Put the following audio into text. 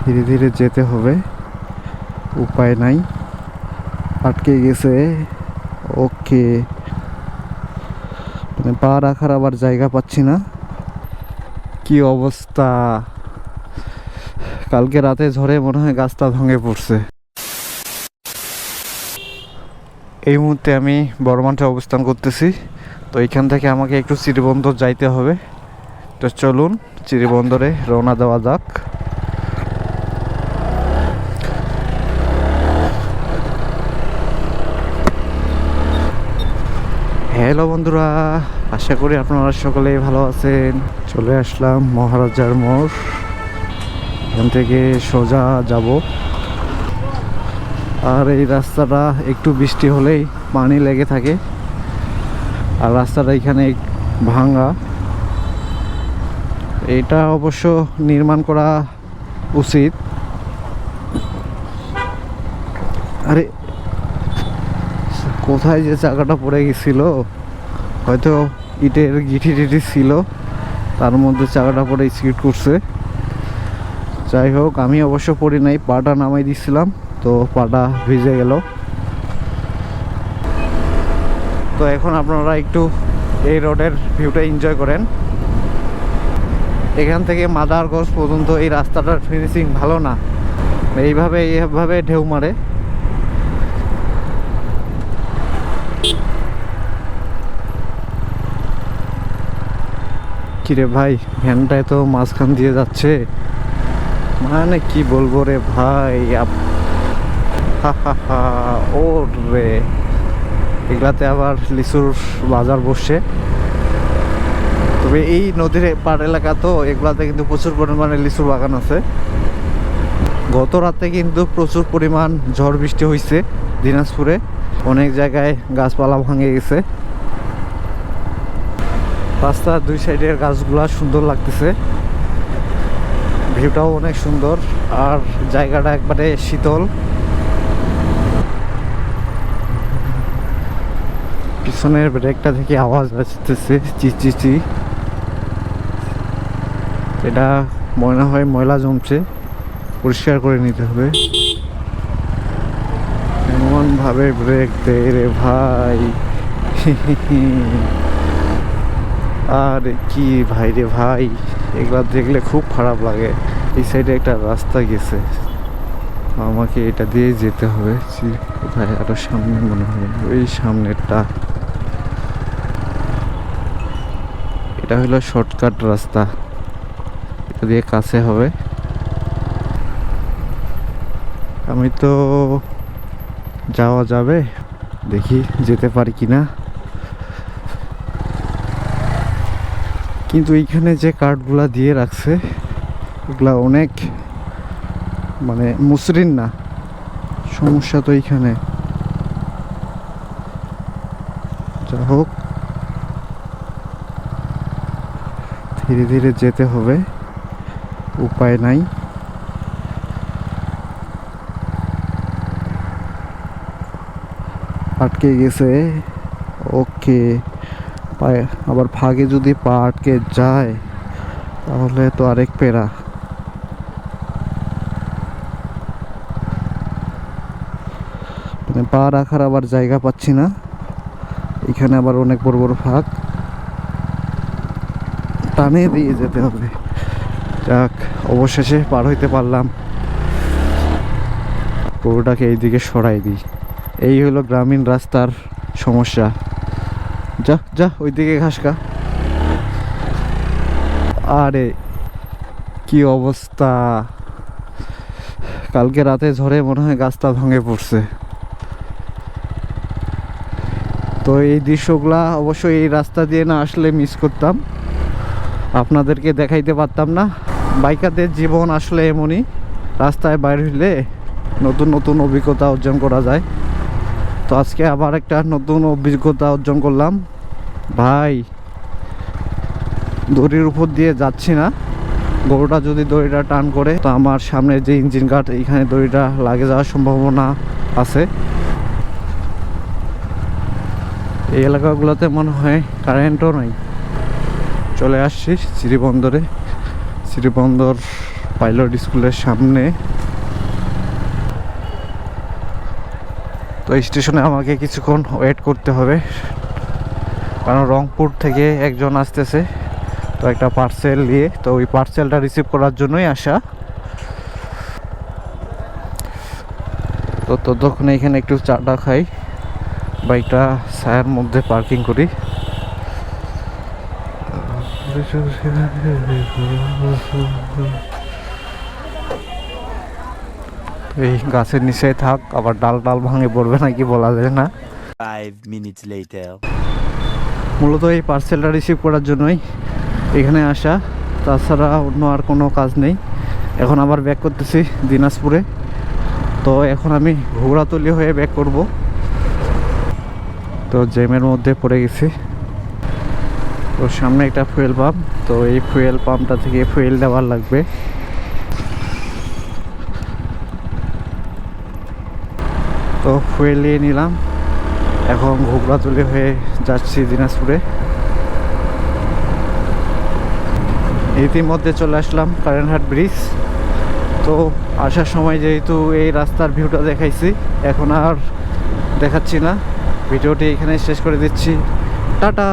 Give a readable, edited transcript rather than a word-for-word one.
ধীরে ধীরে যেতে হবে, উপায় নাই, আটকে গেছে। ওকে, মানে পা রাখার আবার জায়গা পাচ্ছি না। কি অবস্থা! কালকে রাতে ঝড়ে মনে হয় গাছটা ভেঙে পড়ছে। এই মুহূর্তে আমি বড়মাঠে অবস্থান করতেছি। তো এখান থেকে আমাকে একটু চিরিবন্দর যাইতে হবে। তো চলুন চিরিবন্দরে রওনা দেওয়া যাক। হ্যালো বন্ধুরা, আশা করি আপনারা সকলেই ভালো আছেন। চলে আসলাম মহারাজার মোড়। এখান থেকে সোজা যাব। আর এই রাস্তাটা একটু বৃষ্টি হলেই পানি লেগে থাকে। আর রাস্তাটা এখানে ভাঙা। এটা অবশ্য নির্মাণ করা উচিত। আরে কোথায় যে চাকাটা পড়ে গেছিল, হয়তো ইটের গিঠি টিটি ছিল, তার মধ্যে চাকাটা পড়ে স্কিড করছে। যাই হোক, আমি অবশ্য পড়ি নাই, পাটা নামাই দিচ্ছিলাম, তো পাটা ভিজে গেল। তো এখন আপনারা একটু এই রোডের ভিউটা এনজয় করেন। এখান থেকে মাদারগঞ্জ পর্যন্ত এই রাস্তাটার ফিনিশিং ভালো না, এইভাবে ঢেউ মারে। কিরে ভাই, ভ্যানটায় তো মাঝখান দিয়ে যাচ্ছে, মানে কি বলবো রে ভাই। ও রে, এগুলাতে আবার লিচুর বাজার বসে। তবে এই নদীর পাড় এলাকা তো, এগুলাতে কিন্তু প্রচুর পরিমাণে লিচুর বাগান আছে। গত রাতে কিন্তু প্রচুর পরিমাণ ঝড় বৃষ্টি হয়েছে দিনাজপুরে। অনেক জায়গায় গাছপালা ভাঙে গেছে। রাস্তার দুই সাইডের গাছগুলা সুন্দর লাগতেছে, ভিউটাও অনেক সুন্দর, আর জায়গাটা একবারে শীতল। পিছনের ব্রেকটা থেকে আওয়াজ আসতেছে চিচি। এটা মনে হয় ময়লা জমছে, পরিষ্কার করে নিতে হবে। এমন ভাবে ব্রেক দে রে ভাই। আরে কি ভাই রে ভাই, এগুলা দেখলে খুব খারাপ লাগে। এই সাইডে একটা রাস্তা গেছে, আমাকে এটা দিয়ে যেতে হবে। কোথায় আরো সামনে, মনে হয় ওই সামনেরটা। এটা হলো শর্টকাট রাস্তা, এটা দিয়ে কাছে হবে। আমি তো যাওয়া যাবে, দেখি যেতে পারি কিনা। কিন্তু এইখানে যে কাঠগুলা দিয়ে রাখছে, এগুলা অনেক মানে মসৃণ না। সমস্যা তো এইখানে। যা হোক, ধীরে ধীরে যেতে হবে, উপায় নাই। আটকে গেছে। ওকে, পায়ে আবার ফাঁকে যদি পা আটকে যায় তাহলে তো আরেক পেরা। মানে পা রাখার আবার জায়গা পাচ্ছি না। এখানে আবার অনেক বড় বড় ফাঁক, টানে দিয়ে যেতে হবে। যাক, অবশেষে পার হইতে পারলাম। পুরোটাকে এইদিকে সরাই দিই। এই হলো গ্রামীণ রাস্তার সমস্যা। যা যা, ওইদিকে ঘাসকা। আরে কি অবস্থা! কালকে রাতে ঝড়ে মনে হয় গাছটা ভেঙে পড়ছে। তো এই দৃশ্যগুলা অবশ্যই এই রাস্তা দিয়ে না আসলে মিস করতাম, আপনাদেরকে দেখাইতে পারতাম না। বাইকারদের জীবন আসলে এমনই, রাস্তায় বাইর হইলে নতুন নতুন অভিজ্ঞতা অর্জন করা যায়। তো আজকে আবার একটা নতুন অভিজ্ঞতা অর্জন করলাম। ভাই, দড়ির উপর দিয়ে যাচ্ছি না। গরুটা যদি দড়িটা টান করে, তো আমার সামনে যে ইঞ্জিন গার্ড, এইখানে দড়িটা লাগে যাওয়ার সম্ভাবনা আছে। এই এলাকাগুলোতে মনে হয় কারেন্টও নাই। চলে আসছি চিরিবন্দরে। চিরিবন্দর পাইলট স্কুলের সামনে। তো স্টেশনে আমাকে কিছুক্ষণ ওয়েট করতে হবে, কারণ রংপুর থেকে একজন আসতেছে তো একটা পার্সেল নিয়ে, তো ওই পার্সেলটা রিসিভ করার জন্যই আসা। তো ততক্ষণে এখানে একটু চাটা খাই, বাইকটা ছায়ার মধ্যে পার্কিং করি। এই গাছের নিচে থাক, আবার ডাল ডাল ভাঙে পড়বে নাকি বলা যায় না। 5 minutes later. মূলত এই পার্সেলটা রিসিভ করার জন্যই এখানে আসা, তাছাড়া অন্য আর কোনো কাজ নেই। এখন আবার ব্যাক করতেছি দিনাজপুরে। তো এখন আমি ঘোড়াতলি হয়ে ব্যাক করব। তো জ্যামের মধ্যে পড়ে গেছি। তো সামনে একটা ফুয়েল পাম্প, তো এই ফুয়েল পাম্পটা থেকে ফুয়েল দেওয়ার লাগবে। তো ফুয়েল নিয়ে নিলাম, এখন ঘোড়াতলি হয়ে যাচ্ছি দিনাজপুরে। ইতিমধ্যে চলে আসলাম কারেন্টহাট ব্রিজ। তো আসার সময় যেহেতু এই রাস্তার ভিউটা দেখাইছি, এখন আর দেখাচ্ছি না। ভিডিওটি এখানে শেষ করে দিচ্ছি। টাটা।